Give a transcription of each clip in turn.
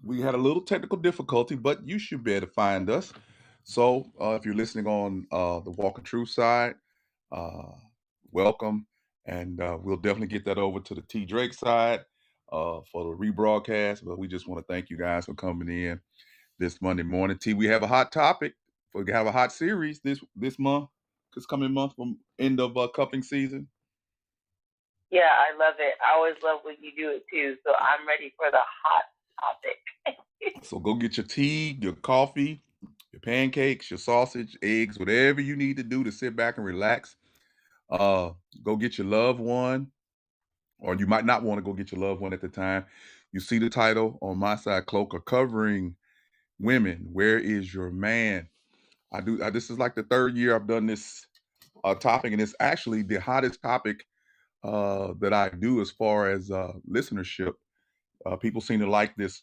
We had a little technical difficulty, but you should be able to find us. So, if you're listening on the Walk of Truth side, uh, welcome. And we'll definitely get that over to the T Drake side for the rebroadcast. But we just want to thank you guys for coming in this Monday morning. T, we have a hot topic. We have a hot series this month, this coming month from end of cupping season. Yeah, I love it. I always love when you do it too. So I'm ready for the hot topic. So go get your tea, your coffee, your pancakes, your sausage, eggs, whatever you need to do to sit back and relax. Go get your loved one, or you might not want to go get your loved one at the time. You see the title on my side, Cloak, are covering women. Where is your man? This is like the third year I've done this topic, and it's actually the hottest topic that I do as far as listenership. People seem to like this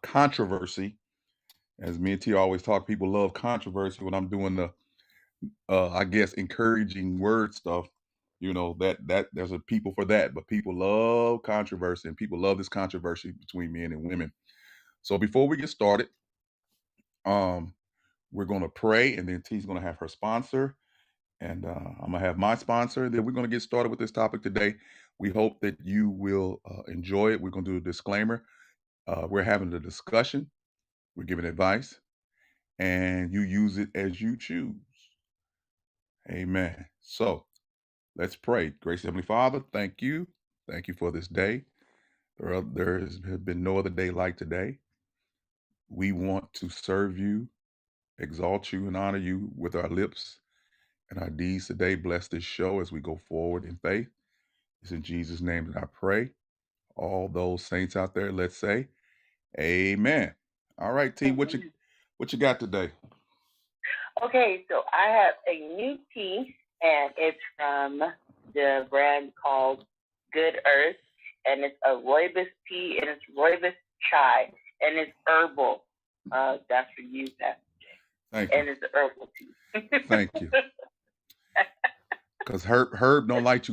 controversy. As me and T always talk, people love controversy when I'm doing the, I guess, encouraging word stuff. You know that there's a people for that, but people love controversy, and people love this controversy between men and women. So before we get started, um, we're going to pray, and then T's going to have her sponsor, and I'm gonna have my sponsor. Then we're going to get started with this topic today. We hope that you will enjoy it. We're going to do a disclaimer. We're having a discussion. We're giving advice, and you use it as you choose. Amen. So let's pray. Gracious Heavenly Father, thank you. Thank you for this day. There has been no other day like today. We want to serve you, exalt you, and honor you with our lips and our deeds today. Bless this show as we go forward in faith. It's in Jesus' name that I pray. All those saints out there, let's say, Amen. All right, T, what you got today? Okay, so I have a new tea, and it's from the brand called Good Earth, and it's a rooibos tea, and it's rooibos chai, and it's herbal. That's for you, Pastor Jay. Thank you. And it's herbal tea. Thank you. Because Herb don't like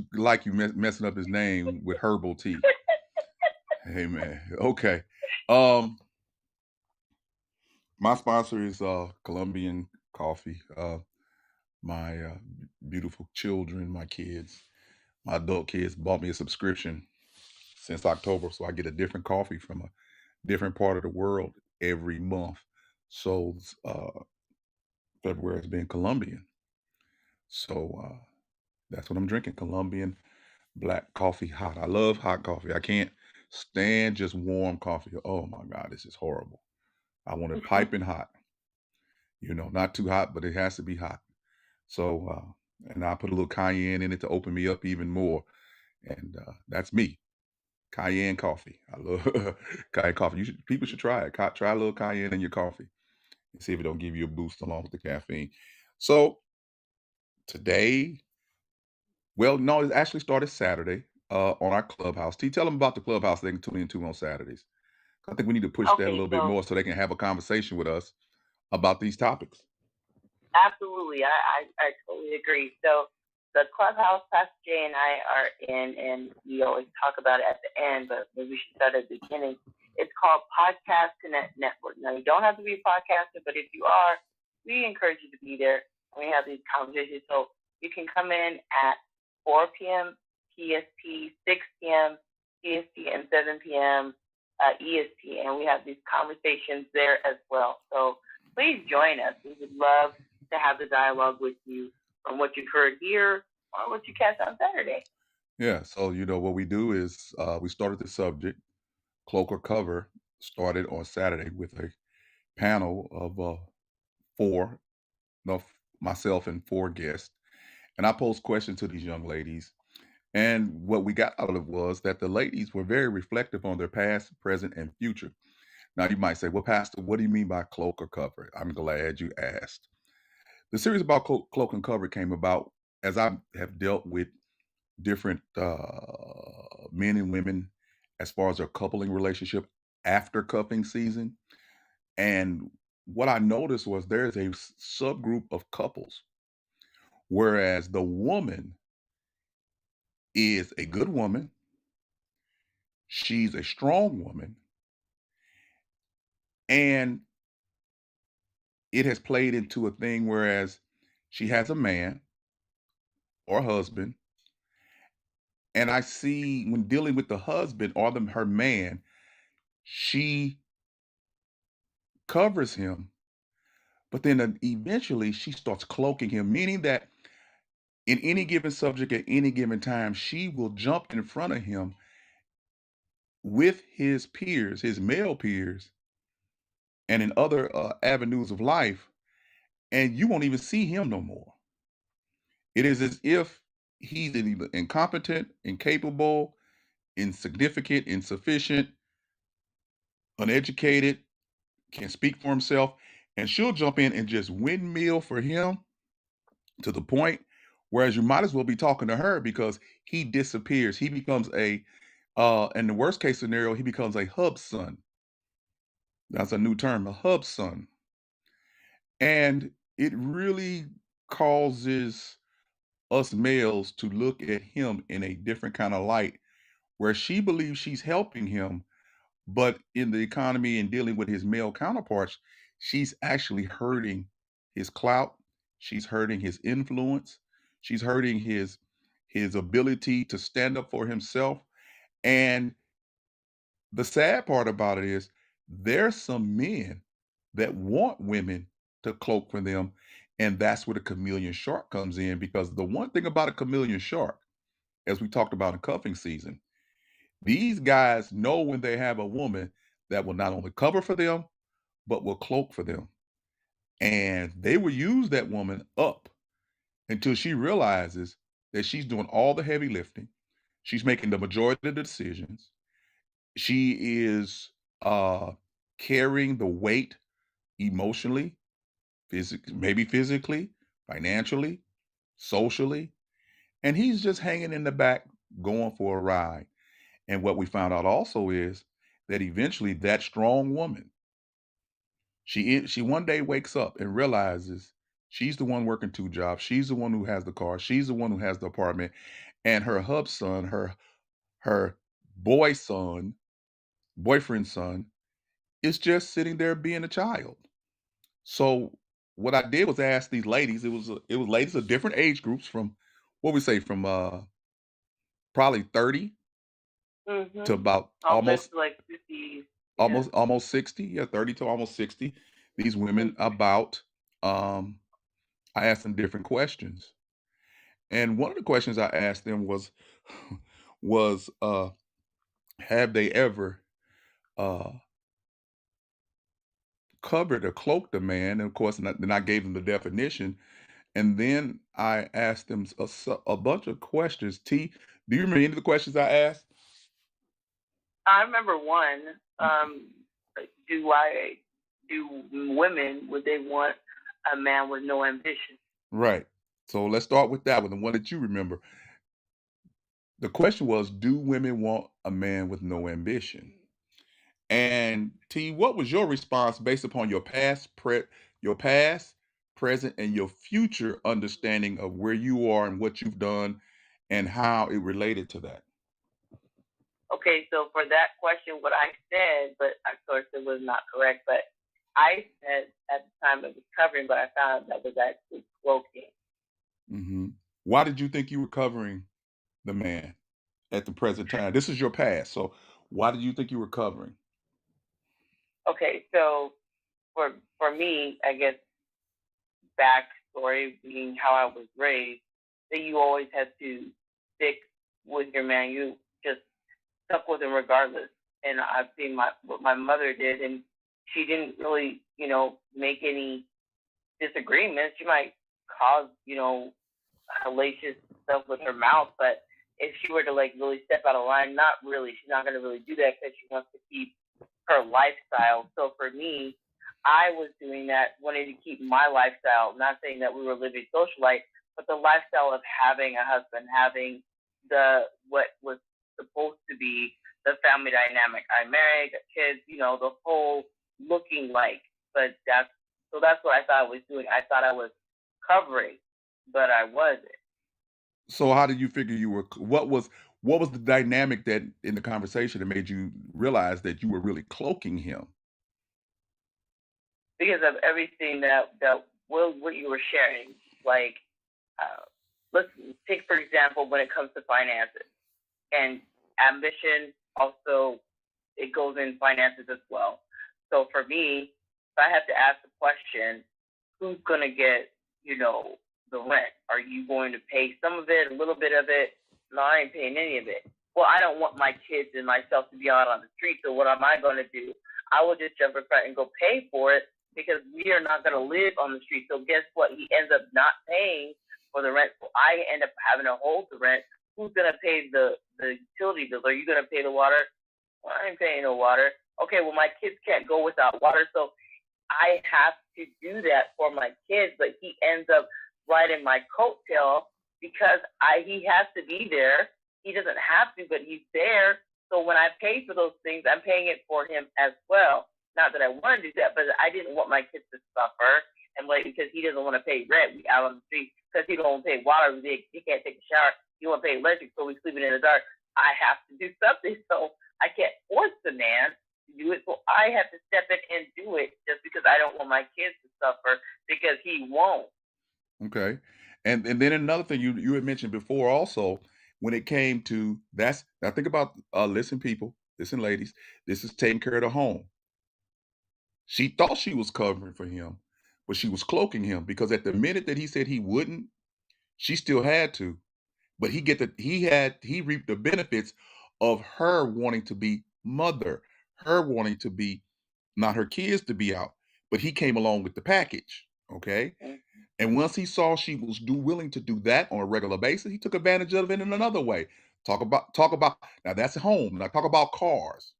you messing up his name with herbal tea. Amen. Okay. My sponsor is Colombian Coffee. My beautiful children, my kids, my adult kids bought me a subscription since October, so I get a different coffee from a different part of the world every month. So February has been Colombian. So that's what I'm drinking, Colombian black coffee hot. I love hot coffee. I can't stand just warm coffee. Oh my God, this is horrible. I want it piping hot. You know, not too hot, but it has to be hot. So, and I put a little cayenne in it to open me up even more. And that's me. Cayenne coffee. I love cayenne coffee. People should try it. Try a little cayenne in your coffee and see if it don't give you a boost along with the caffeine. So today, well, no, it actually started Saturday on our Clubhouse. Tell them about the Clubhouse they can tune into on Saturdays. I think we need to push that a little bit more so they can have a conversation with us about these topics. Absolutely. I totally agree. So the Clubhouse, Pastor Jay and I are in, and we always talk about it at the end, but maybe we should start at the beginning. It's called Podcast Connect Network. Now, you don't have to be a podcaster, but if you are, we encourage you to be there. And we have these conversations. So you can come in at 4 p.m. PST, 6 p.m. PST, and 7 p.m. EST. And we have these conversations there as well. So please join us. We would love to have the dialogue with you from what you've heard here or what you catch on Saturday. Yeah, so you know what we do is we started the subject, Cloak or Cover, started on Saturday with a panel of myself and 4 guests. And I posed questions to these young ladies. And what we got out of it was that the ladies were very reflective on their past, present, and future. Now you might say, well, Pastor, what do you mean by cloak or cover? I'm glad you asked. The series about cloak and cover came about as I have dealt with different men and women as far as their coupling relationship after cuffing season. And what I noticed was there's a subgroup of couples, whereas the woman is a good woman, she's a strong woman, And it has played into a thing whereas she has a man or husband, and I see when dealing with the husband or her man, she covers him, but then eventually she starts cloaking him, meaning that in any given subject at any given time, she will jump in front of him with his peers, his male peers, and in other avenues of life, and you won't even see him no more. It is as if he's either incompetent, incapable, insignificant, insufficient, uneducated, can't speak for himself, and she'll jump in and just windmill for him to the point whereas you might as well be talking to her because he disappears. He becomes in the worst case scenario, he becomes a hub son. That's a new term, a hub son. And it really causes us males to look at him in a different kind of light where she believes she's helping him, but in the economy and dealing with his male counterparts, she's actually hurting his clout. She's hurting his influence. She's hurting his ability to stand up for himself. And the sad part about it is there's some men that want women to cloak for them. And that's where the chameleon shark comes in because the one thing about a chameleon shark, as we talked about in cuffing season, these guys know when they have a woman that will not only cover for them, but will cloak for them. And they will use that woman up until she realizes that she's doing all the heavy lifting. She's making the majority of the decisions. She is carrying the weight emotionally, physically, maybe physically, financially, socially. And he's just hanging in the back going for a ride. And what we found out also is that eventually that strong woman, she one day wakes up and realizes she's the one working two jobs. She's the one who has the car. She's the one who has the apartment. And her hub son, her boy son, boyfriend son, is just sitting there being a child. So what I did was ask these ladies, it was ladies of different age groups from what we say from probably 30 to about All live to like 50. Yeah. almost 60, yeah, 30 to almost 60. These women Mhm. about I asked them different questions. And one of the questions I asked them was was have they ever uh covered or cloaked a man? And of course, then I gave them the definition. And then I asked them a bunch of questions. T, do you remember any of the questions I asked? I remember one. Like, do women would they want a man with no ambition? Right. So let's start with that one, the one that you remember. The question was, do women want a man with no ambition? And T, what was your response based upon your past, present, and your future understanding of where you are and what you've done and how it related to that? Okay, so for that question, what I said, but of course it was not correct, but I said at the time it was covering, but I found out that was actually cloaking. hmm Why did you think you were covering the man at the present time? This is your past, so why did you think you were covering? Okay, so for me, I guess backstory being how I was raised, that you always had to stick with your man. You just stuck with him regardless. And I've seen what my mother did, and she didn't really, make any disagreements. She might cause, hellacious stuff with her mouth, but if she were to like really step out of line, not really. She's not going to really do that because she wants to keep her lifestyle. So for me, I was doing that, wanting to keep my lifestyle. Not saying that we were living socialite, but the lifestyle of having a husband, having the what was supposed to be the family dynamic. I married, got kids, the whole looking like. But that's what I thought I was doing. I thought I was covering, but I wasn't. So how did you figure you were? What was the dynamic that in the conversation that made you realize that you were really cloaking him? because of everything that what you were sharing. Like, let's take for example when it comes to finances and ambition. Also, it goes in finances as well. So for me, if I have to ask the question, who's going to get, the rent? Are you going to pay some of it, a little bit of it? No, I ain't paying any of it. Well, I don't want my kids and myself to be out on the street, so what am I going to do? I will just jump in front and go pay for it because we are not going to live on the street. So guess what? He ends up not paying for the rent. So I end up having to hold the rent. Who's going to pay the utility bills? Are you going to pay the water? Well, I ain't paying no water. Okay, well, my kids can't go without water, so I have to do that for my kids, but he ends up riding my coattail because he has to be there. He doesn't have to, but he's there. So when I pay for those things, I'm paying it for him as well. Not that I want to do that, but I didn't want my kids to suffer. And because he doesn't want to pay rent, we out on the street. Because he don't want to pay water, he can't take a shower. He won't pay electric, so we sleeping in the dark. I have to do something, so I can't force the man to do it. So I have to step in and do it just because I don't want my kids to suffer because he won't. Okay. And then another thing you had mentioned before also, when it came to now think about listen people, listen ladies, this is taking care of the home. She thought she was covering for him, but she was cloaking him because at the minute that he said he wouldn't, she still had to. But he reaped the benefits of her wanting to be mother, her wanting to be not her kids to be out, but he came along with the package. Okay. And once he saw she was willing to do that on a regular basis, he took advantage of it in another way. Talk about now that's home. Now talk about cars.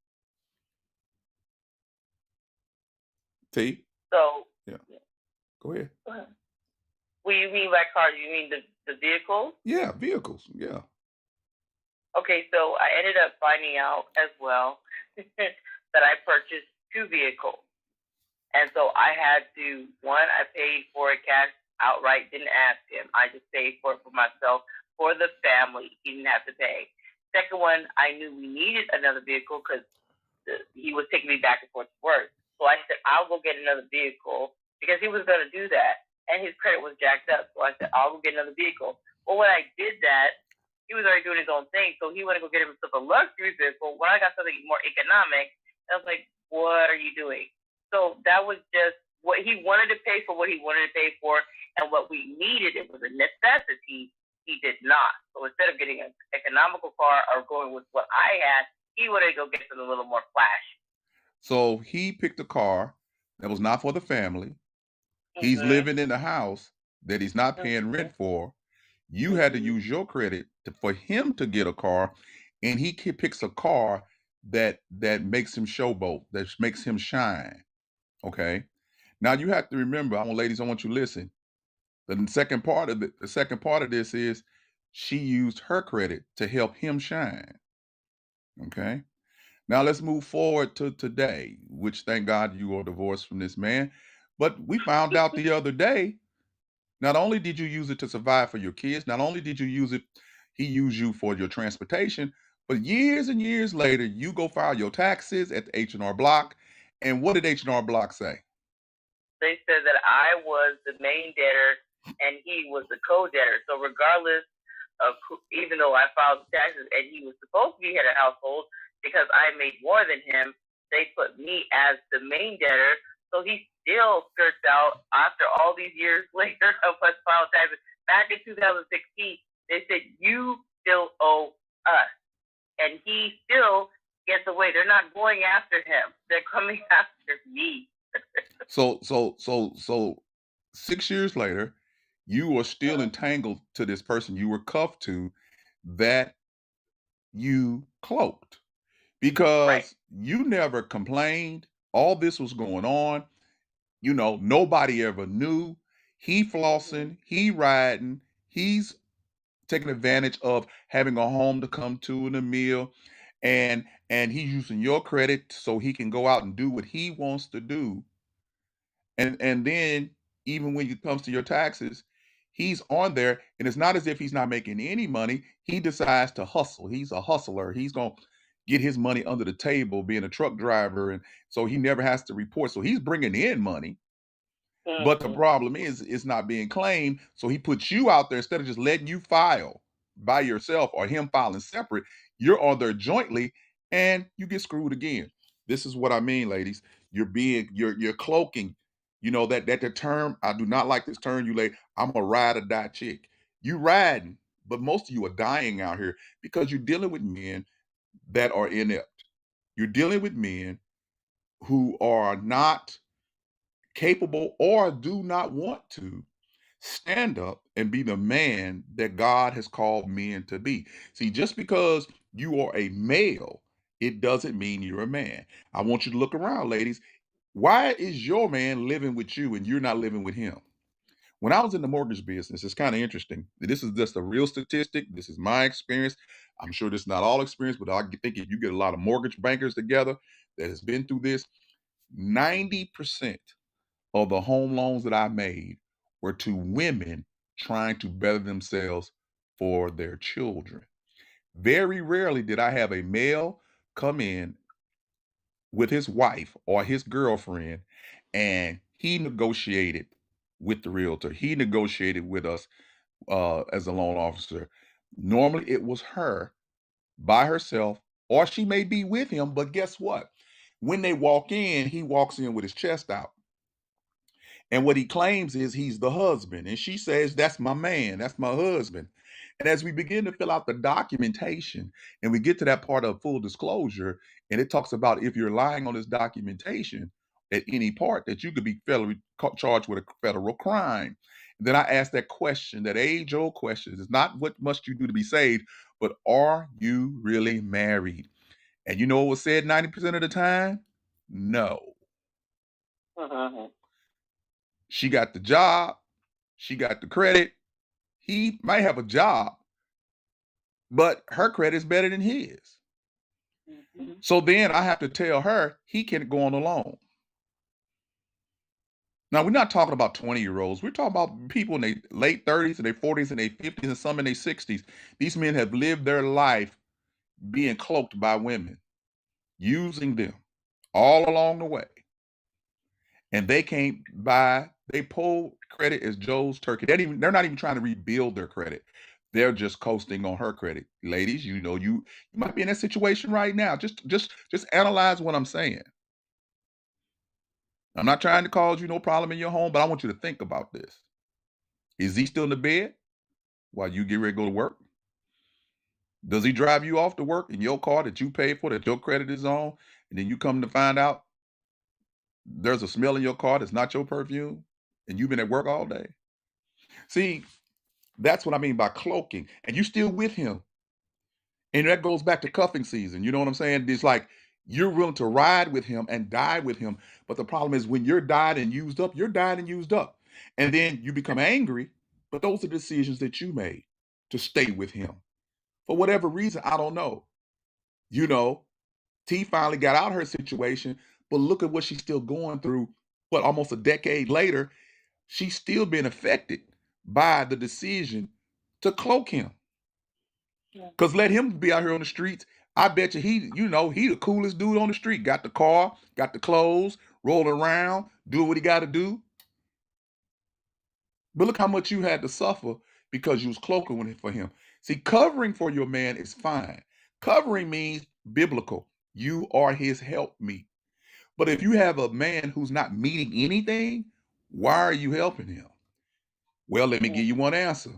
T. So Yeah. Go ahead. What do you mean by cars? You mean the vehicles? Yeah, vehicles. Yeah. Okay, so I ended up finding out as well that I purchased 2 vehicles. And so I had to, one, I paid for it cash outright, didn't ask him. I just paid for it for myself, for the family. He didn't have to pay. Second one, I knew we needed another vehicle because he was taking me back and forth to work. So I said, I'll go get another vehicle because he was going to do that. And his credit was jacked up. So I said, I'll go get another vehicle. Well, when I did that, he was already doing his own thing. So he wanted to go get himself a luxury vehicle. When I got something more economic, I was like, what are you doing? So that was just what he wanted to pay for, what he wanted to pay for, and what we needed. It was a necessity. He did not. So instead of getting an economical car or going with what I had, he wanted to go get something a little more flashy. So he picked a car that was not for the family. He's living in a house that he's not paying rent for. You had to use your credit for him to get a car, and he picks a car that makes him showboat, that makes him shine. Okay. Now you have to remember, ladies, I want you to listen. The second part of this is she used her credit to help him shine. Okay. Now let's move forward to today, which thank God you are divorced from this man. But we found out the other day, not only did you use it to survive for your kids, not only did you use it, he used you for your transportation, but years and years later, you go file your taxes at the H&R Block. And what did H&R Block say? They said that I was the main debtor and he was the co-debtor. So regardless of even though I filed the taxes and he was supposed to be head of household because I made more than him, they put me as the main debtor. So he still skirts out after all these years later of us filing taxes. Back in 2016, they said, you still owe us. And he still gets away. They're not going after him. They're coming after me. So 6 years later, you are still entangled to this person you were cuffed to that you cloaked because you never complained. All this was going on. Nobody ever knew. He flossing, he riding, he's taking advantage of having a home to come to and a meal, and he's using your credit so he can go out and do what he wants to do. And then even when it comes to your taxes, he's on there, and it's not as if he's not making any money. He decides to hustle. He's a hustler. He's gonna get his money under the table, being a truck driver, and so he never has to report. So he's bringing in money. But the problem is, it's not being claimed. So he puts you out there instead of just letting you file by yourself or him filing separate. You're on there jointly, and you get screwed again. This is what I mean, ladies. You're cloaking. You know that the term. I do not like this term. You lay. I'm a ride or die chick. You riding, but most of you are dying out here because you're dealing with men that are inept. You're dealing with men who are not capable or do not want to stand up and be the man that God has called men to be. See, just because you are a male, it doesn't mean you're a man. I want you to look around, ladies. Why is your man living with you and you're not living with him? When I was in the mortgage business, it's kind of interesting. This is just a real statistic. This is my experience. I'm sure this is not all experience, but I think if you get a lot of mortgage bankers together that has been through this, 90% of the home loans that I made were to women trying to better themselves for their children. Very rarely did I have a male come in with his wife or his girlfriend and he negotiated with the realtor. He negotiated with us as a loan officer. Normally it was her by herself, or she may be with him, but guess what? When they walk in, he walks in with his chest out. And what he claims is he's the husband. And she says, that's my man, that's my husband. And as we begin to fill out the documentation and we get to that part of full disclosure, and it talks about if you're lying on this documentation at any part, that you could be federally charged with a federal crime. And then I asked that question, that age-old question. It's not what must you do to be saved, but are you really married? And you know what was said 90% of the time? No. She got the job. She got the credit. He might have a job, but her credit is better than his. So then I have to tell her he can't go on a loan. Now, we're not talking about 20-year-olds. We're talking about people in their late 30s and their 40s and their 50s and some in their 60s. These men have lived their life being cloaked by women, using them all along the way. And they can't buy, they pull credit as Joe's turkey. They're not even trying to rebuild their credit. They're just coasting on her credit. Ladies, you know, you might be in that situation right now. Just analyze what I'm saying. I'm not trying to cause you no problem in your home, but I want you to think about this. Is he still in the bed while you get ready to go to work? Does he drive you off to work in your car that you pay for, that your credit is on, and then you come to find out there's a smell in your car that's not your perfume, and you've been at work all day? See, that's what I mean by cloaking. And you still with him. And that goes back to cuffing season. You know what I'm saying? It's like you're willing to ride with him and die with him. But the problem is when you're died and used up, you're died and used up. And then you become angry. But those are decisions that you made to stay with him. For whatever reason, I don't know. You know, T finally got out of her situation, but look at what she's still going through. What, almost a decade later, she's still being affected by the decision to cloak him. Because let him be out here on the streets. I bet you he the coolest dude on the street. Got the car, got the clothes, rolling around, doing what he got to do. But look how much you had to suffer because you was cloaking for him. See, covering for your man is fine. Covering means biblical. You are his helpmeet. But if you have a man who's not meeting anything, why are you helping him? Well, let me give you one answer.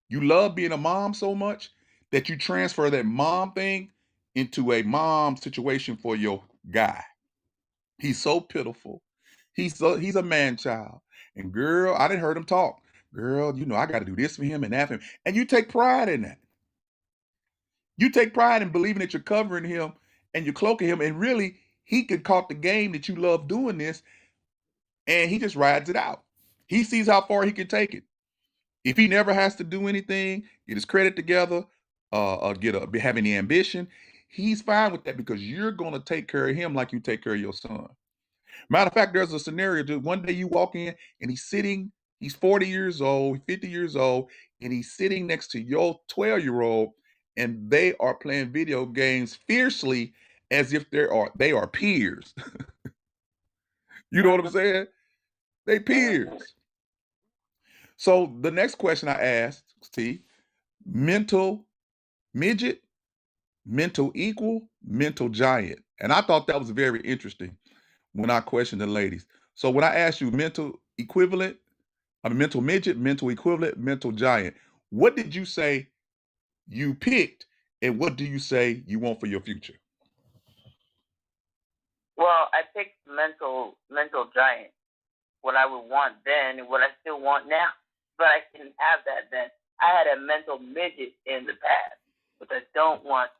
You love being a mom so much that you transfer that mom thing into a mom situation for your guy. He's so pitiful. He's a man child. And girl, I didn't heard him talk. Girl, I got to do this for him and that for him. And you take pride in that. You take pride in believing that you're covering him and you're cloaking him. And really, he could caught the game that you love doing this, and he just rides it out. He sees how far he can take it. If he never has to do anything, get his credit together, have any ambition, he's fine with that because you're going to take care of him like you take care of your son. Matter of fact, there's a scenario, dude. One day you walk in and he's 40 years old, 50 years old, and he's sitting next to your 12-year-old, and they are playing video games fiercely as if they are peers. You know what I'm saying? They peers. So the next question I asked, T, mental midget, mental equal, mental giant. And I thought that was very interesting when I questioned the ladies. So when I asked you mental equivalent, I mean mental midget, mental equivalent, mental giant, what did you say you picked, and what do you say you want for your future? Well, I picked mental giant. What I would want then and what I still want now. But I didn't have that then. I had a mental midget in the past, which I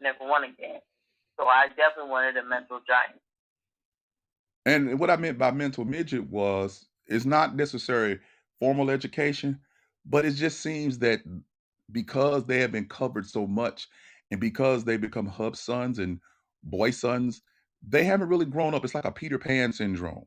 never want again. So I definitely wanted a mental giant. And what I meant by mental midget was it's not necessarily formal education, but it just seems that because they have been covered so much and because they become hub sons and boy sons, they haven't really grown up. It's like a Peter Pan syndrome.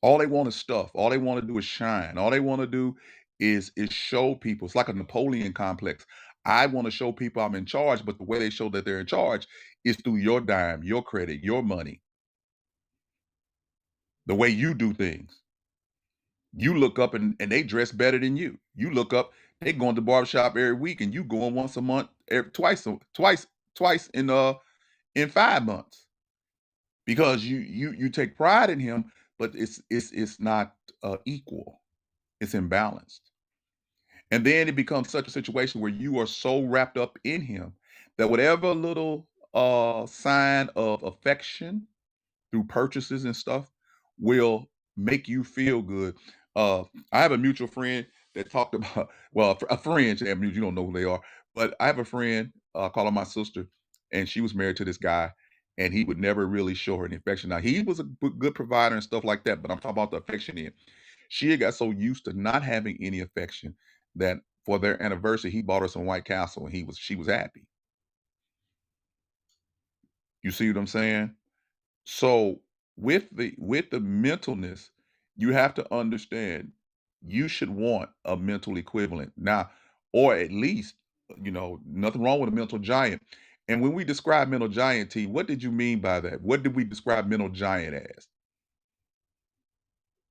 All they want is stuff. All they want to do is shine. All they want to do is show people. It's like a Napoleon complex. I want to show people I'm in charge, but the way they show that they're in charge is through your dime, your credit, your money, the way you do things. You look up and they dress better than you. You look up, they going to the barbershop every week and you going once a month, twice in 5 months. Because you take pride in him, but it's not equal. It's imbalanced. And then it becomes such a situation where you are so wrapped up in him that whatever little sign of affection through purchases and stuff will make you feel good. I have a mutual friend that talked about, well, a friend, you don't know who they are, but I have a friend, call her my sister, and she was married to this guy, and he would never really show her any affection. Now, he was a good provider and stuff like that, but I'm talking about the affection end. She had got so used to not having any affection that for their anniversary, he bought her some White Castle, and she was happy. You see what I'm saying? So with the mentalness, you have to understand you should want a mental equivalent. Now, or at least, nothing wrong with a mental giant. And when we describe mental giant, T, what did you mean by that? What did we describe mental giant as?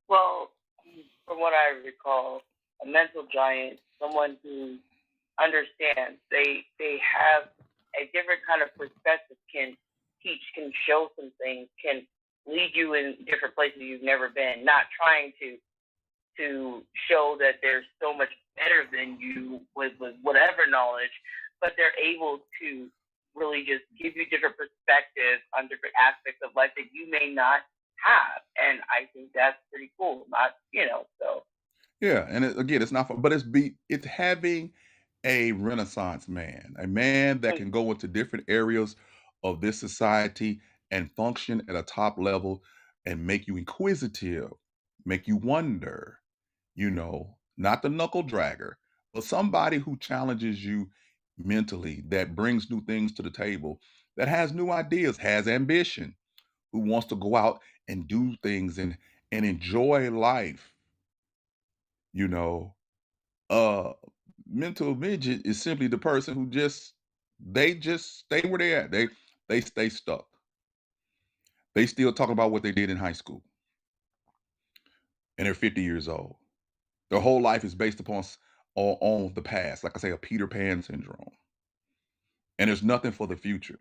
Well, from what I recall, a mental giant, someone who understands, they have a different kind of perspective, can teach, can show some things, can lead you in different places you've never been, not trying to show that they're so much better than you with whatever knowledge, but they're able to really just give you different perspectives on different aspects of life that you may not have. And I think that's pretty cool. Not, so. Yeah, and again, it's not, but it's having a Renaissance man, a man that can go into different areas of this society and function at a top level and make you inquisitive, make you wonder, not the knuckle dragger, but somebody who challenges you mentally, that brings new things to the table, that has new ideas, has ambition, who wants to go out and do things and enjoy life, you know. Uh Mental midget is simply the person who just stay where they at. They stay stuck. They still talking about what they did in high school. And they're 50 years old. Their whole life is based on the past, like I say, a Peter Pan syndrome. And there's nothing for the future.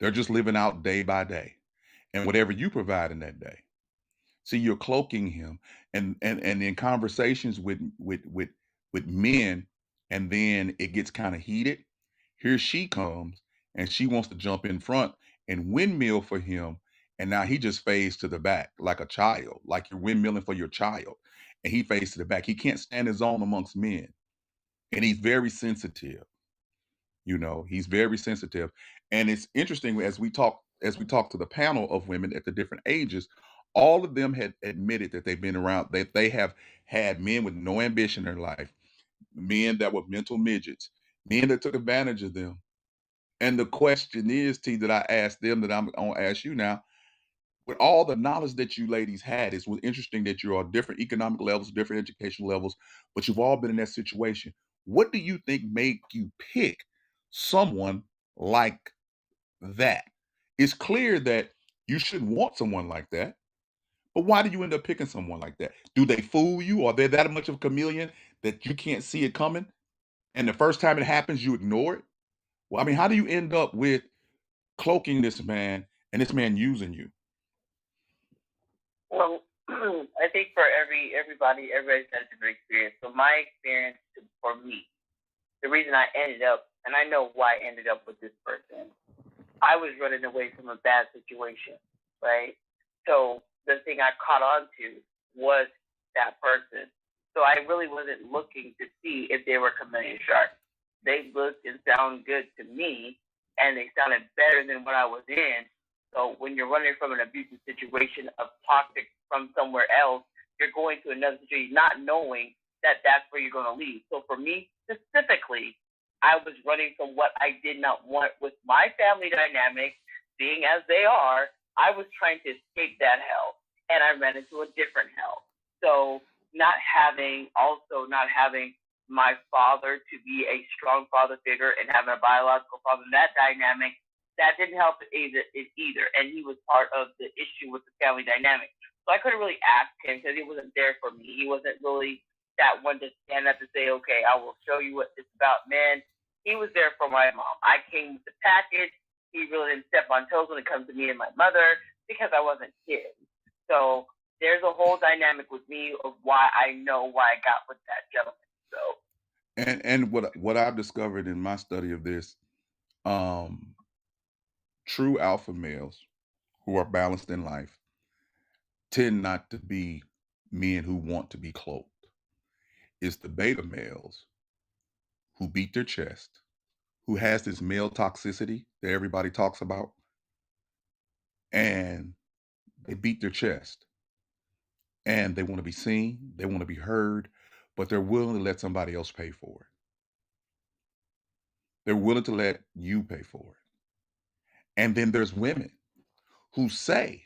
They're just living out day by day. And whatever you provide in that day. See, you're cloaking him, and in conversations with men, and then it gets kind of heated. Here she comes, and she wants to jump in front and windmill for him, and now he just fades to the back like a child, like you're windmilling for your child, and he fades to the back. He can't stand his own amongst men, and he's very sensitive. He's very sensitive. And it's interesting as we talk to the panel of women at the different ages, all of them had admitted that they've been around, that they have had men with no ambition in their life, men that were mental midgets, men that took advantage of them. And the question is, T, that I asked them that I'm gonna ask you now, with all the knowledge that you ladies had, it's interesting that you're on different economic levels, different educational levels, but you've all been in that situation. What do you think made you pick someone like that? It's clear that you shouldn't want someone like that, But why do you end up picking someone like that? Do they fool you? Are they that much of a chameleon that you can't see it coming? And the first time it happens, you ignore it? Well, I mean, how do you end up with cloaking this man and this man using you? Well, I think for everybody has a different experience. So my experience for me, the reason I ended up, and I know why I ended up with this person, I was running away from a bad situation, right? So the thing I caught on to was that person. So I really wasn't looking to see if they were chameleon sharks. They looked and sounded good to me, and they sounded better than what I was in. So when you're running from an abusive situation of toxic from somewhere else, you're going to another situation not knowing that that's where you're going to leave. So for me specifically, I was running from what I did not want with my family dynamic, being as they are. I was trying to escape that hell, and I ran into a different hell. So not having my father to be a strong father figure and having a biological father, that dynamic, that didn't help either. And he was part of the issue with the family dynamic. So I couldn't really ask him because he wasn't there for me. He wasn't really that one to stand up and say, okay, I will show you what it's about, man. He was there for my mom. I came with the package. He really didn't step on toes when it comes to me and my mother because I wasn't his. So there's a whole dynamic with me of why I know why I got with that gentleman. So And what I've discovered in my study of this, true alpha males who are balanced in life tend not to be men who want to be cloaked. It's the beta males who beat their chest, who has this male toxicity that everybody talks about, and they beat their chest and they want to be seen, they want to be heard, but they're willing to let somebody else pay for it. They're willing to let you pay for it. And then there's women who say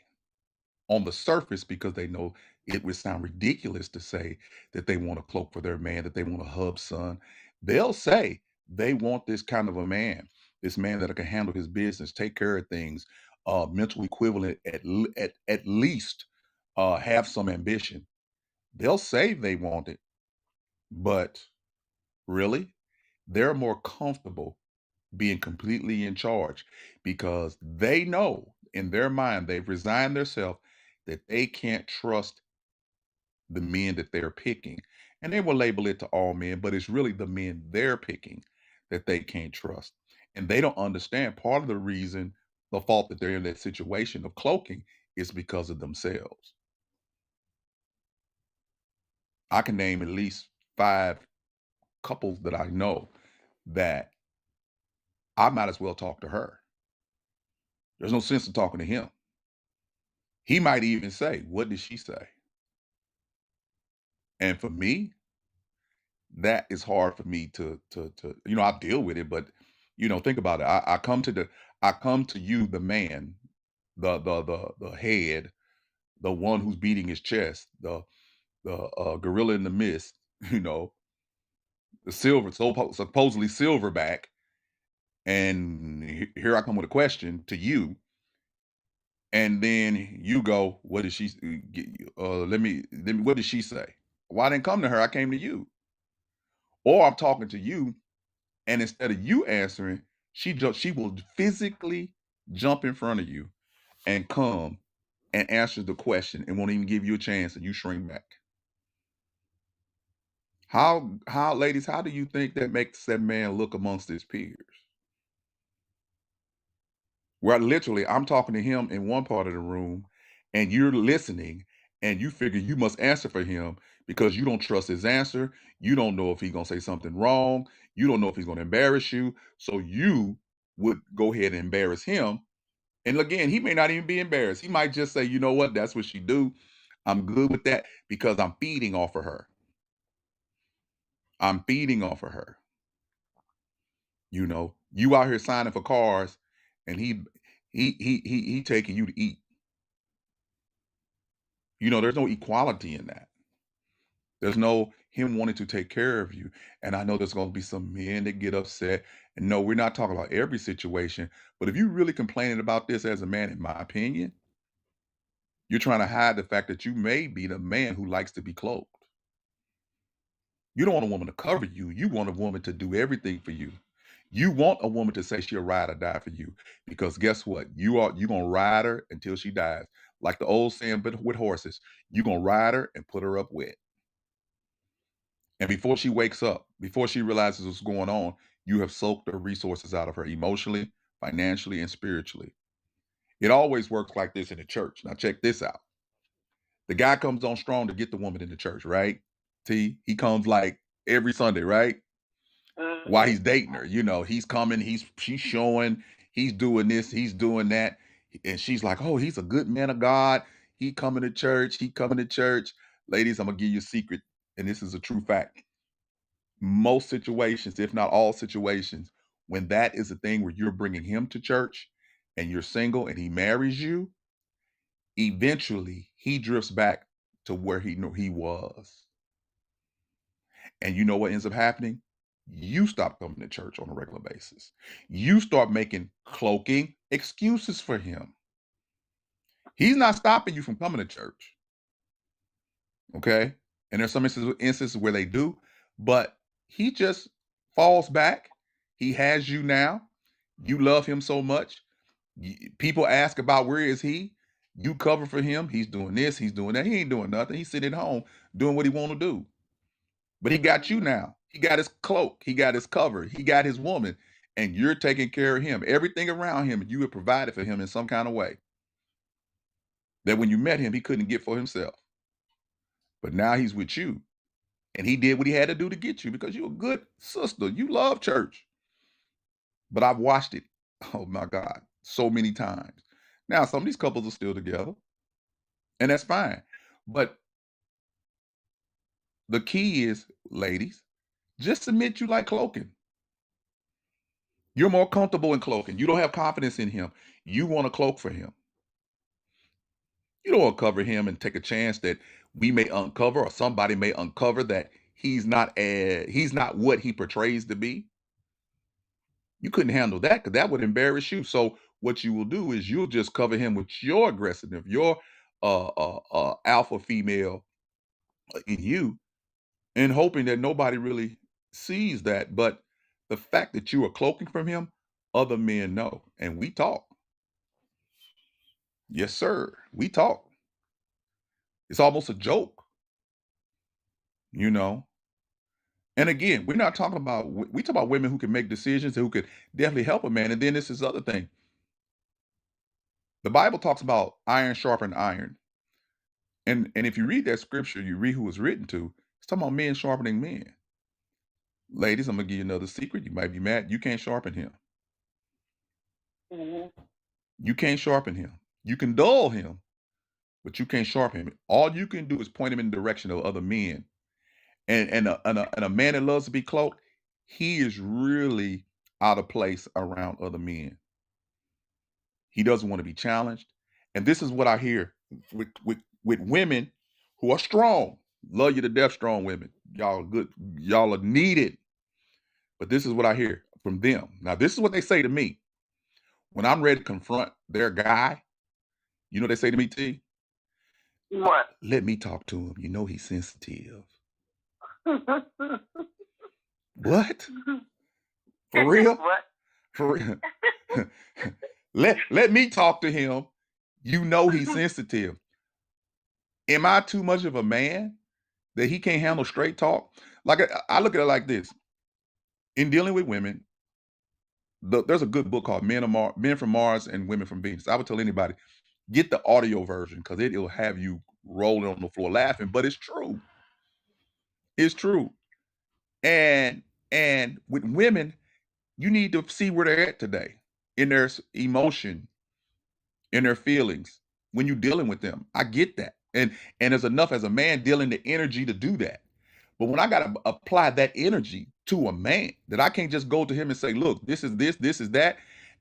on the surface, because they know it would sound ridiculous to say that they want a cloak for their man, that they want a hub son. They'll say they want this kind of a man, this man that can handle his business, take care of things, mental equivalent at least, have some ambition. They'll say they want it, but really, they're more comfortable being completely in charge because they know in their mind they've resigned themselves that they can't trust the men that they're picking. And they will label it to all men, but it's really the men they're picking that they can't trust. And they don't understand part of the reason, the fault that they're in that situation of cloaking is because of themselves. I can name at least 5 couples that I know that I might as well talk to her. There's no sense in talking to him. He might even say, "What did she say?" And for me, that is hard for me to I deal with it, but think about it. I come to you, the man, the head, the one who's beating his chest, the gorilla in the mist, you know, the silver, supposedly silverback, and here I come with a question to you, and then you go, "What did she? Let me. What did she say? Well, I didn't come to her. I came to you." Or I'm talking to you, and instead of you answering, she will physically jump in front of you and come and answer the question and won't even give you a chance, and you shrink back. How ladies, how do you think that makes that man look amongst his peers? Where literally I'm talking to him in one part of the room and you're listening and you figure you must answer for him because you don't trust his answer. You don't know if he's going to say something wrong. You don't know if he's going to embarrass you. So you would go ahead and embarrass him. And again, he may not even be embarrassed. He might just say, "You know what? That's what she do. I'm good with that because I'm feeding off of her. I'm feeding off of her." You out here signing for cars and he taking you to eat. There's no equality in that. There's no him wanting to take care of you. And I know there's going to be some men that get upset. And no, we're not talking about every situation. But if you're really complaining about this as a man, in my opinion, You're trying to hide the fact that you may be the man who likes to be cloaked. You don't want a woman to cover you. You want a woman to do everything for you. You want a woman to say she'll ride or die for you, because guess what? You're gonna ride her until she dies. Like the old saying, but with horses, you're gonna ride her and put her up wet. And before she wakes up, before she realizes what's going on, you have soaked her resources out of her emotionally, financially, and spiritually. It always works like this in the church. Now check this out. The guy comes on strong to get the woman in the church, right? He comes like every Sunday, right? While he's dating her, he's coming, she's showing, he's doing this, he's doing that, and she's like, "Oh, he's a good man of God. He coming to church. He coming to church." Ladies, I'm gonna give you a secret, and this is a true fact. Most situations, if not all situations, when that is the thing where you're bringing him to church, and you're single, and he marries you, eventually he drifts back to where he was. And you know what ends up happening? You stop coming to church on a regular basis. You start making cloaking excuses for him. He's not stopping you from coming to church. Okay? And there's some instances where they do, but he just falls back. He has you now. You love him so much. People ask about where is he? You cover for him. He's doing this, he's doing that. He ain't doing nothing. He's sitting at home doing what he want to do. But he got you now. He got his cloak. He got his cover. He got his woman. And you're taking care of him. Everything around him, you have provided for him in some kind of way that when you met him, he couldn't get for himself. But now he's with you. And he did what he had to do to get you, because you're a good sister. You love church. But I've watched it, oh my God, so many times. Now, some of these couples are still together, and that's fine. But the key is, ladies, just admit you like cloaking. You're more comfortable in cloaking. You don't have confidence in him. You want to cloak for him. You don't want to cover him and take a chance that we may uncover, or somebody may uncover, that he's not what he portrays to be. You couldn't handle that, because that would embarrass you. So what you will do is you'll just cover him with your aggressiveness, your alpha female in you, and hoping that nobody really sees that. But the fact that you are cloaking from him, other men know, and we talk. Yes, sir. We talk. It's almost a joke, you know. And again, we're not talking about, we talk about women who can make decisions and who could definitely help a man. And then this is the other thing. The Bible talks about iron sharpen iron. And if you read that scripture, you read who it was written to, it's talking about men sharpening men. Ladies, I'm gonna give you another secret. You might be mad. You can't sharpen him. You can't sharpen him. You can dull him, but you can't sharpen him. All you can do is point him in the direction of other men. And a man that loves to be cloaked, he is really out of place around other men. He doesn't want to be challenged. And this is what I hear with women who are strong. Love you to death, strong women. Y'all are good. Y'all are needed. But this is what I hear from them. Now, this is what they say to me. When I'm ready to confront their guy, you know what they say to me, T? What? Let me talk to him. You know he's sensitive. What? For real? What? For real? let me talk to him. You know he's sensitive. Am I too much of a man that he can't handle straight talk? Like, I look at it like this. In dealing with women, there's a good book called Men from Mars and Women from Venus. I would tell anybody, get the audio version, because it'll have you rolling on the floor laughing. But it's true. It's true. And with women, you need to see where they're at today in their emotion, in their feelings, when you're dealing with them. I get that. And there's enough as a man dealing the energy to do that. But when I got to apply that energy to a man, that I can't just go to him and say, look, this is that,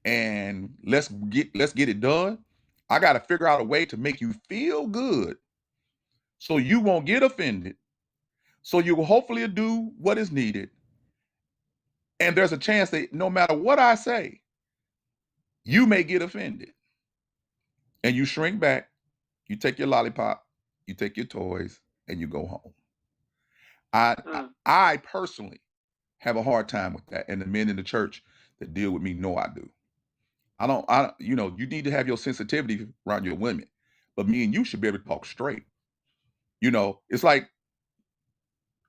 and let's get it done. I got to figure out a way to make you feel good so you won't get offended. So you will hopefully do what is needed. And there's a chance that no matter what I say, you may get offended. And you shrink back You take your lollipop, you take your toys, and you go home. I personally have a hard time with that, and the men in the church that deal with me know I do. You need to have your sensitivity around your women, but me and you should be able to talk straight. It's like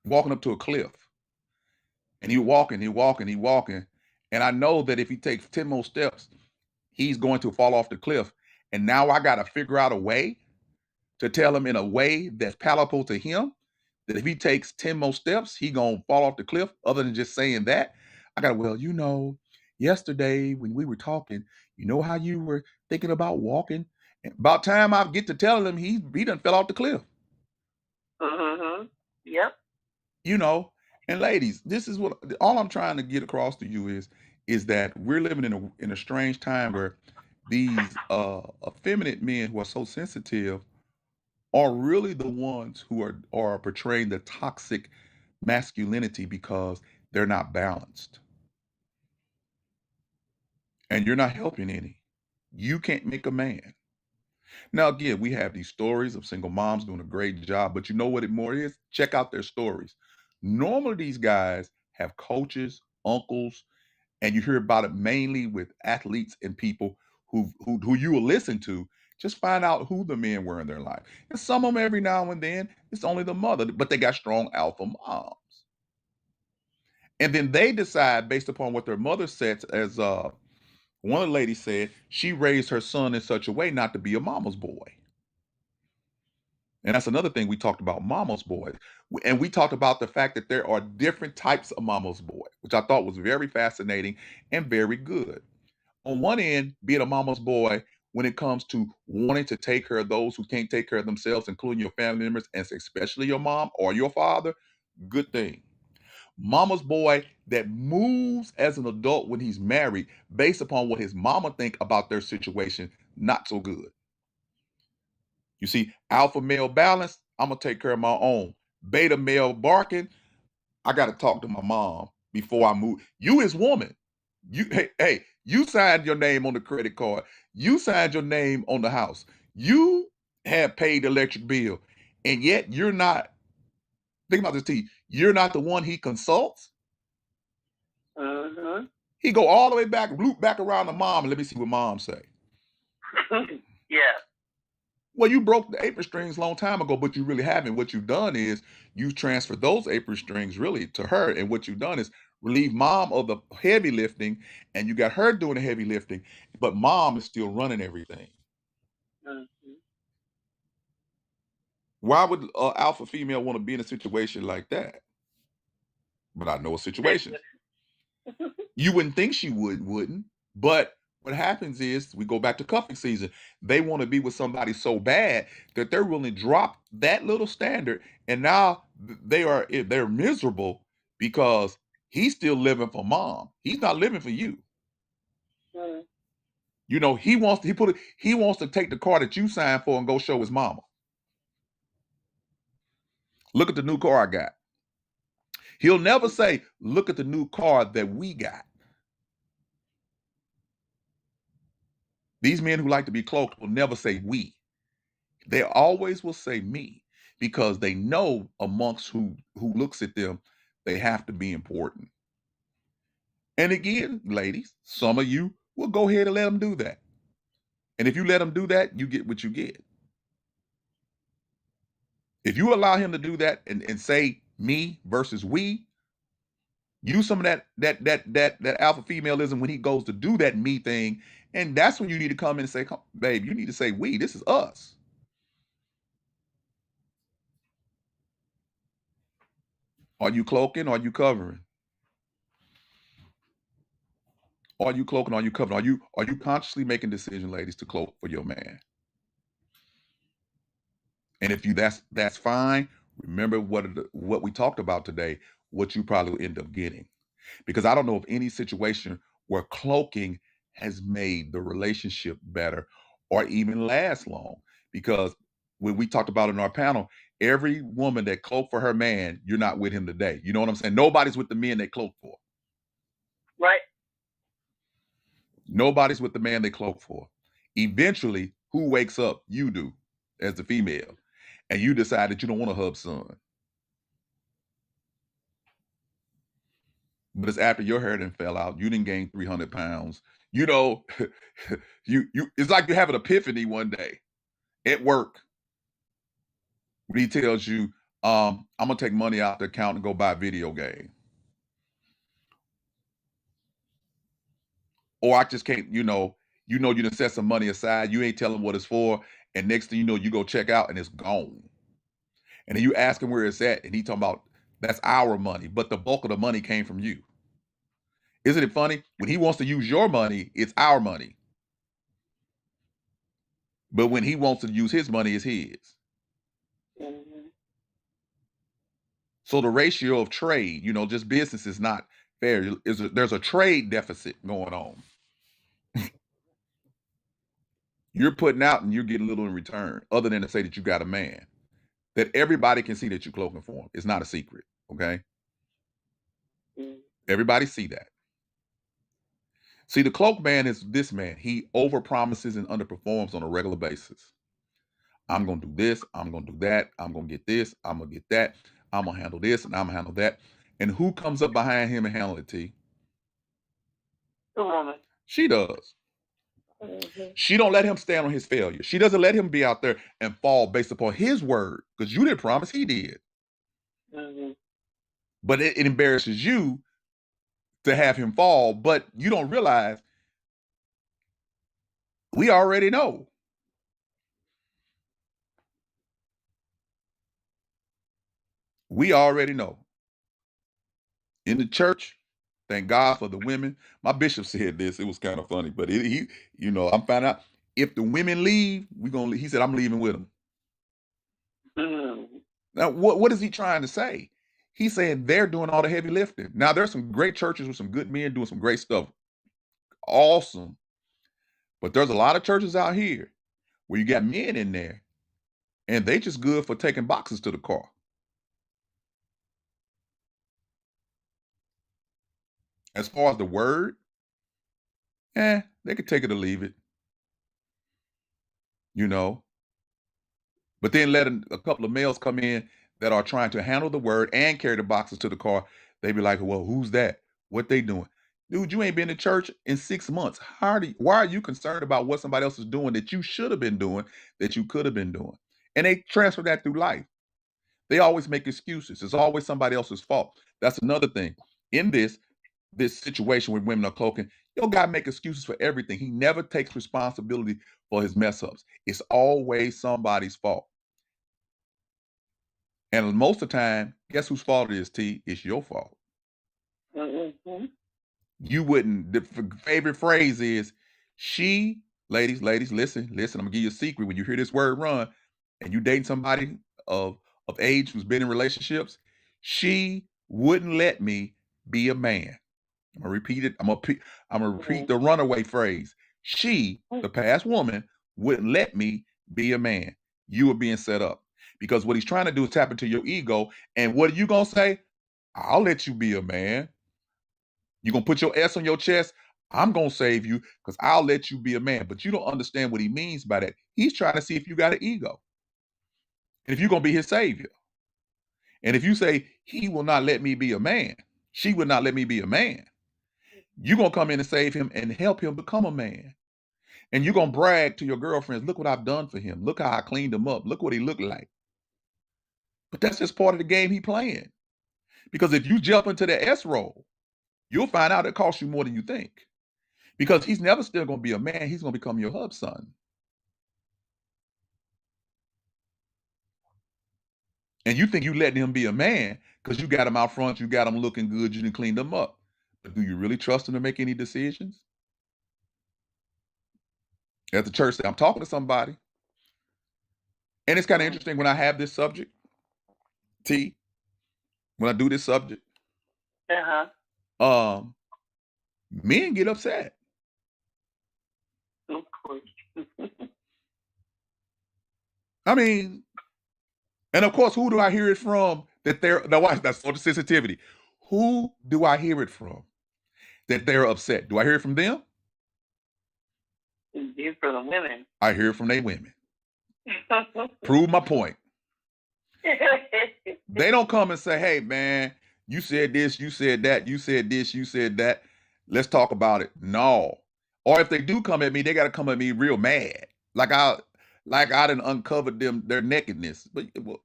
walking up to a cliff, and he walking, and I know that if he takes 10 more steps, he's going to fall off the cliff. And now I got to figure out a way to tell him in a way that's palatable to him that if he takes 10 more steps, he gonna fall off the cliff. Other than just saying that, I got, yesterday when we were talking, you know how you were thinking about walking? And about time I get to telling him he done fell off the cliff. Yep. And ladies, this is what all I'm trying to get across to you is that we're living in a strange time where these effeminate men who are so sensitive are really the ones who are portraying the toxic masculinity because they're not balanced. And you're not helping any. You can't make a man. Now, again, we have these stories of single moms doing a great job, but you know what it more is? Check out their stories. Normally, these guys have coaches, uncles, and you hear about it mainly with athletes and people who you will listen to. Just find out who the men were in their life. And some of them, every now and then, it's only the mother, but they got strong alpha moms. And then they decide based upon what their mother said, as one of the ladies said, she raised her son in such a way not to be a mama's boy. And that's another thing we talked about, mama's boys. And we talked about the fact that there are different types of mama's boy, which I thought was very fascinating and very good. On one end, being a mama's boy when it comes to wanting to take care of those who can't take care of themselves, including your family members, and especially your mom or your father, good thing. Mama's boy that moves as an adult when he's married based upon what his mama think about their situation, not so good. You see, alpha male balance, I'm gonna take care of my own. Beta male barking, I gotta talk to my mom before I move. You as woman, hey, you signed your name on the credit card. You signed your name on the house. You have paid the electric bill, and yet you're not. Think about this, T. You're not the one he consults. He go all the way back, loop back around to mom, and let me see what mom say. Yeah. Well, you broke the apron strings a long time ago, but you really haven't. What you've done is you transferred those apron strings really to her, and what you've done is relieve mom of the heavy lifting, and you got her doing the heavy lifting, but mom is still running everything. Why would alpha female want to be in a situation like that? But I know a situation. You wouldn't think she wouldn't. But what happens is we go back to cuffing season. They want to be with somebody so bad that they're willing to drop that little standard, and now they're miserable because he's still living for mom. He's not living for you. He wants to take the car that you signed for and go show his mama. Look at the new car I got. He'll never say, look at the new car that we got. These men who like to be cloaked will never say we. They always will say me because they know amongst who looks at them, they have to be important. And again, ladies, some of you will go ahead and let them do that. And if you let them do that, you get what you get. If you allow him to do that and say me versus we, use some of that alpha femaleism when he goes to do that me thing, and that's when you need to come in and say, babe, you need to say we. This is us. Are you cloaking? Are you covering? Are you cloaking? Are you covering? Are you consciously making decisions, ladies, to cloak for your man? And if that's fine. Remember what we talked about today. What you probably will end up getting, because I don't know of any situation where cloaking has made the relationship better or even last long. Because when we talked about in our panel, every woman that cloaked for her man, you're not with him today. You know what I'm saying? Nobody's with the men they cloak for. Right. Nobody's with the man they cloak for. Eventually, who wakes up? You do. as the female, and you decide that you don't want a hub son. But it's after your hair done fell out, you didn't gain 300 pounds. You know, you it's like you're having an epiphany one day at work when he tells you, I'm gonna take money out the account and go buy a video game. Or I just can't, you done set some money aside, you ain't telling what it's for, and next thing you know, you go check out and it's gone. And then you ask him where it's at, and he talking about that's our money, but the bulk of the money came from you. Isn't it funny? When he wants to use your money, it's our money. But when he wants to use his money, it's his. Mm-hmm. So the ratio of trade, just business is not fair. There's a trade deficit going on. You're putting out and you're getting little in return, other than to say that you got a man. That everybody can see that you're cloaking for him. It's not a secret, okay? Mm-hmm. Everybody see that. See, the cloak man is this man. He overpromises and underperforms on a regular basis. I'm going to do this. I'm going to do that. I'm going to get this. I'm going to get that. I'm going to handle this and I'm going to handle that. And who comes up behind him and handle it, T? The woman. She does. Mm-hmm. She don't let him stand on his failure. She doesn't let him be out there and fall based upon his word, because you didn't promise, he did. Mm-hmm. But it embarrasses you to have him fall, but you don't realize we already know. We already know. In the church, thank God for the women. My bishop said this. It was kind of funny, but I'm finding out if the women leave, he said, I'm leaving with them. Mm-hmm. Now, what is he trying to say? He's saying they're doing all the heavy lifting. Now, there's some great churches with some good men doing some great stuff. Awesome. But there's a lot of churches out here where you got men in there and they just good for taking boxes to the car. As far as the word, they could take it or leave it. But then let a couple of males come in that are trying to handle the word and carry the boxes to the car. They be like, well, who's that? What they doing? Dude, you ain't been to church in 6 months. Why are you concerned about what somebody else is doing that you should have been doing, that you could have been doing? And they transfer that through life. They always make excuses. It's always somebody else's fault. That's another thing. In this situation with women are cloaking, your guy make excuses for everything. He never takes responsibility for his mess ups. It's always somebody's fault. And most of the time, guess whose fault it is, T? It's your fault. Mm-hmm. You wouldn't. The favorite phrase is, ladies, listen, I'm gonna give you a secret. When you hear this word run and you dating somebody of age who's been in relationships, she wouldn't let me be a man. I'm gonna repeat it. I'm gonna repeat the runaway phrase. She, the past woman, wouldn't let me be a man. You were being set up. Because what he's trying to do is tap into your ego. And what are you gonna say? I'll let you be a man. You're gonna put your S on your chest. I'm gonna save you because I'll let you be a man. But you don't understand what he means by that. He's trying to see if you got an ego. And if you're gonna be his savior. And if you say he will not let me be a man, she will not let me be a man, you're gonna come in and save him and help him become a man. And you're gonna brag to your girlfriends, look what I've done for him. Look how I cleaned him up. Look what he looked like. But that's just part of the game he playing. Because if you jump into the S role, you'll find out it costs you more than you think. Because he's never still going to be a man. He's going to become your hub son. And you think you letting him be a man because you got him out front, you got him looking good, you didn't clean him up. But do you really trust him to make any decisions? At the church, I'm talking to somebody. And it's kind of interesting when I have this subject, T, when I do this subject, men get upset. Of course. I mean, and of course, who do I hear it from? Now watch, that's sort of sensitivity. Who do I hear it from that they're upset? Do I hear it from them? You hear from the women. I hear it from their women. Prove my point. They don't come and say, hey, man, you said this, you said that, you said this, you said that. Let's talk about it. No. Or if they do come at me, they got to come at me real mad. Like I done uncovered their nakedness. But well,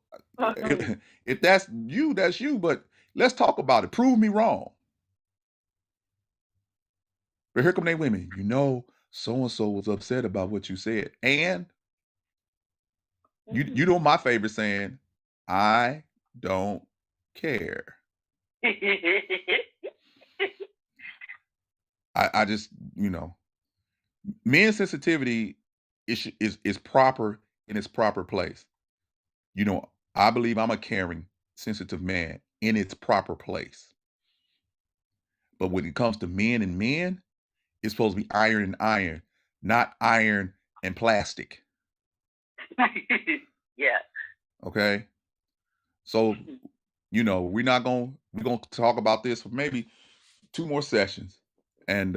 if that's you, that's you. But let's talk about it. Prove me wrong. But here come they women. You know, so-and-so was upset about what you said. And you know my favorite saying, I don't care. I just, you know, men's sensitivity is proper in its proper place. You know, I believe I'm a caring, sensitive man in its proper place. But when it comes to men and men, it's supposed to be iron and iron, not iron and plastic. Yeah. Okay. So, you know, we're gonna talk about this for maybe 2 more sessions. And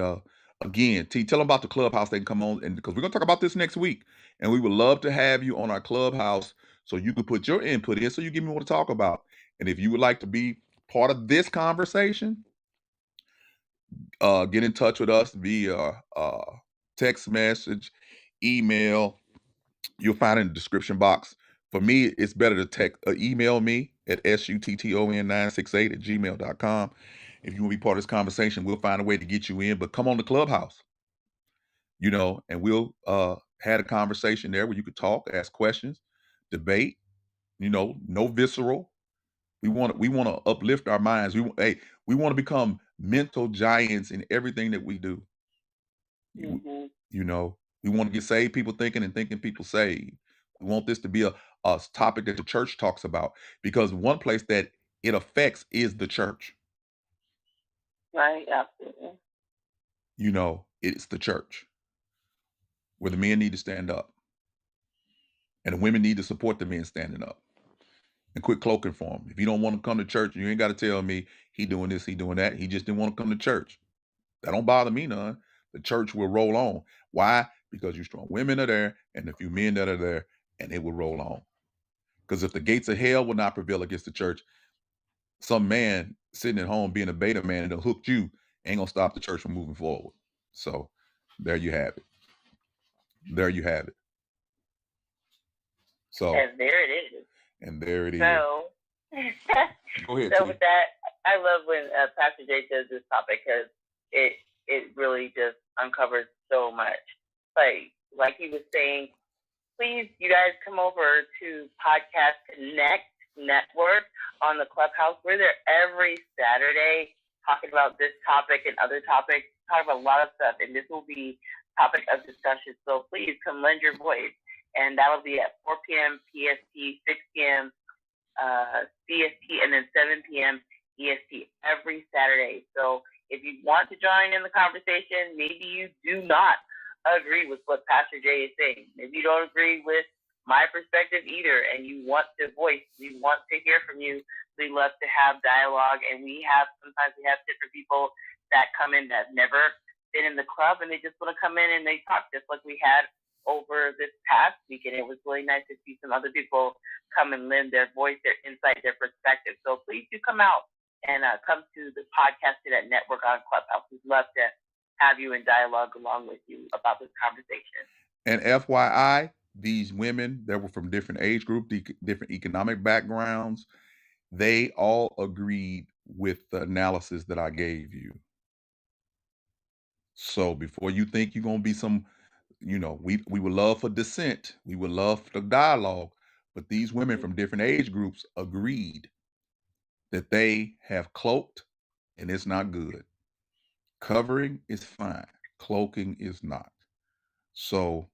again, T, tell them about the Clubhouse. They can come on, and because we're gonna talk about this next week, and we would love to have you on our Clubhouse so you can put your input in, so you give me what to talk about. And if you would like to be part of this conversation, get in touch with us via text message, email. You'll find it in the description box. For me, it's better to email me at sutton968@gmail.com. If you want to be part of this conversation, we'll find a way to get you in. But come on the Clubhouse, you know, and we'll have a conversation there where you could talk, ask questions, debate. You know, no visceral. We want to uplift our minds. We want to become mental giants in everything that we do. Mm-hmm. You know, we want to get saved people thinking and thinking people saved. We want this to be a topic that the church talks about, because one place that it affects is the church. Right, absolutely. You know, it's the church where the men need to stand up and the women need to support the men standing up and quit cloaking for them. If you don't want to come to church, you ain't got to tell me he doing this, he doing that. He just didn't want to come to church. That don't bother me none. The church will roll on. Why? Because you strong women are there and a few men that are there, and it will roll on. Because if the gates of hell will not prevail against the church, some man sitting at home being a beta man and hooked you ain't gonna stop the church from moving forward. So there you have it. There you have it. So and there it is. And there it is. So, go ahead. So with that, I love when Pastor Jay does this topic, because it really just uncovers so much. Like he was saying, please, you guys come over to Podcast Connect Network on the Clubhouse. We're there every Saturday talking about this topic and other topics, talking about a lot of stuff, and this will be topic of discussion. So please come lend your voice, and that'll be at 4 p.m. PST, 6 p.m. CST, and then 7 p.m. EST every Saturday. So if you want to join in the conversation, maybe you do not agree with what Pastor Jay is saying. Maybe you don't agree with my perspective either, and you want to voice, we want to hear from you. We love to have dialogue, and sometimes we have different people that come in that have never been in the club, and they just want to come in and they talk, just like we had over this past weekend. It was really nice to see some other people come and lend their voice, their insight, their perspective. So please do come out and come to the Podcast Connect Network on Clubhouse. We'd love to have you in dialogue along with you about this conversation. And FYI, these women that were from different age groups, different economic backgrounds, they all agreed with the analysis that I gave you. So before you think you're going to be some, you know, we would love for dissent. We would love for dialogue. But these women from different age groups agreed that they have cloaked, and it's not good. Covering is fine. Cloaking is not. So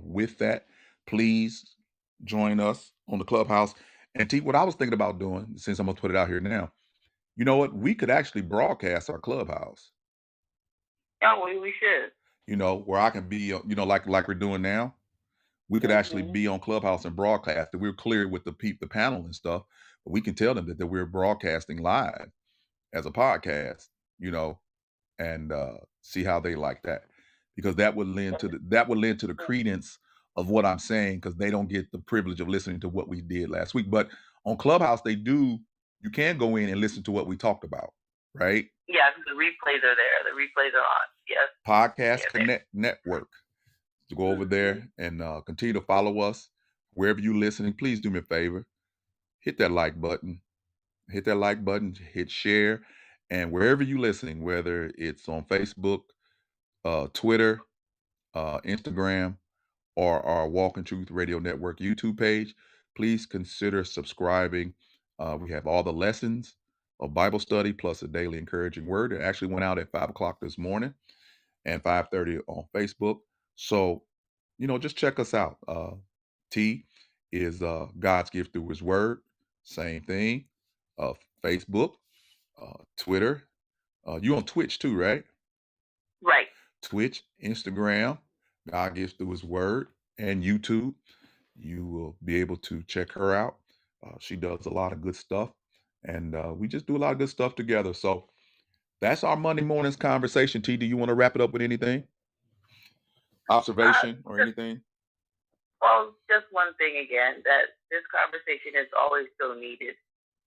with that, please join us on the Clubhouse. And T, what I was thinking about doing, since I'm going to put it out here now, you know what? We could actually broadcast our Clubhouse. Yeah, we should. You know, where I can be, you know, like we're doing now. We could actually be on Clubhouse and broadcast. And we're clear with the panel and stuff, but we can tell them that we're broadcasting live as a podcast, you know, and see how they like that, because that would lend to the credence of what I'm saying because they don't get the privilege of listening to what we did last week. But on Clubhouse, you can go in and listen to what we talked about, right? Yeah, the replays are there. The replays are on. Yes. Podcast Connect Network. To go over there and continue to follow us wherever you're listening. Please do me a favor. Hit that like button. Hit share. And wherever you're listening, whether it's on Facebook, Twitter, Instagram, or our Walk in Truth Radio Network YouTube page, please consider subscribing. We have all the lessons of Bible study plus a daily encouraging word. It actually went out at 5 o'clock this morning and 5:30 on Facebook. So, just check us out. T is God's gift through his word. Same thing. Facebook, Twitter. You on Twitch too, right? Right. Twitch, Instagram, God gives through his word, and YouTube. You will be able to check her out. She does a lot of good stuff, and we just do a lot of good stuff together. So that's our Monday morning's conversation. T, do you want to wrap it up with anything? Observation or anything? Well, just one thing again, that this conversation is always so needed.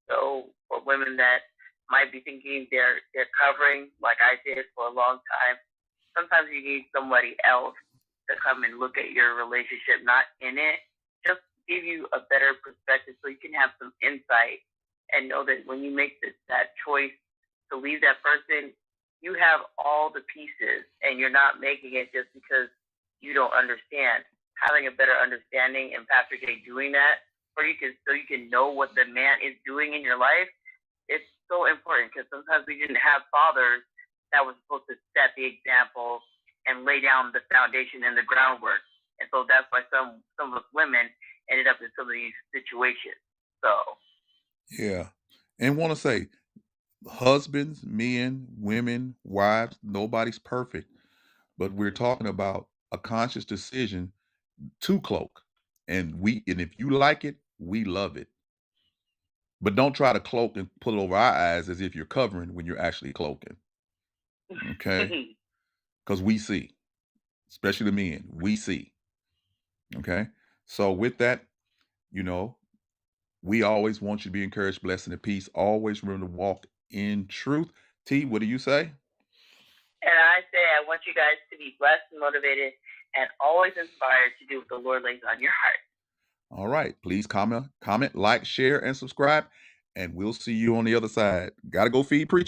So for women that might be thinking they're covering, like I did for a long time, sometimes you need somebody else to come and look at your relationship, not in it, just give you a better perspective so you can have some insight and know that when you make that choice to leave that person, you have all the pieces and you're not making it just because you don't understand. Having a better understanding and Pastor Jay doing that so you can know what the man is doing in your life, it's so important because sometimes we didn't have fathers that were supposed to set the example and lay down the foundation and the groundwork. And so that's why some of us women ended up in some of these situations. So yeah. And want to say, husbands, men, women, wives, nobody's perfect. But we're talking about a conscious decision to cloak. And if you like it, we love it. But don't try to cloak and pull it over our eyes as if you're covering when you're actually cloaking. Okay? Because we see, especially the men, we see. Okay? So with that, we always want you to be encouraged, blessed, and at peace. Always remember to walk in truth. T, what do you say? And I say I want you guys to be blessed and motivated and always inspired to do what the Lord lays on your heart. All right. Please comment, like, share, and subscribe. And we'll see you on the other side. Gotta go feed preacher.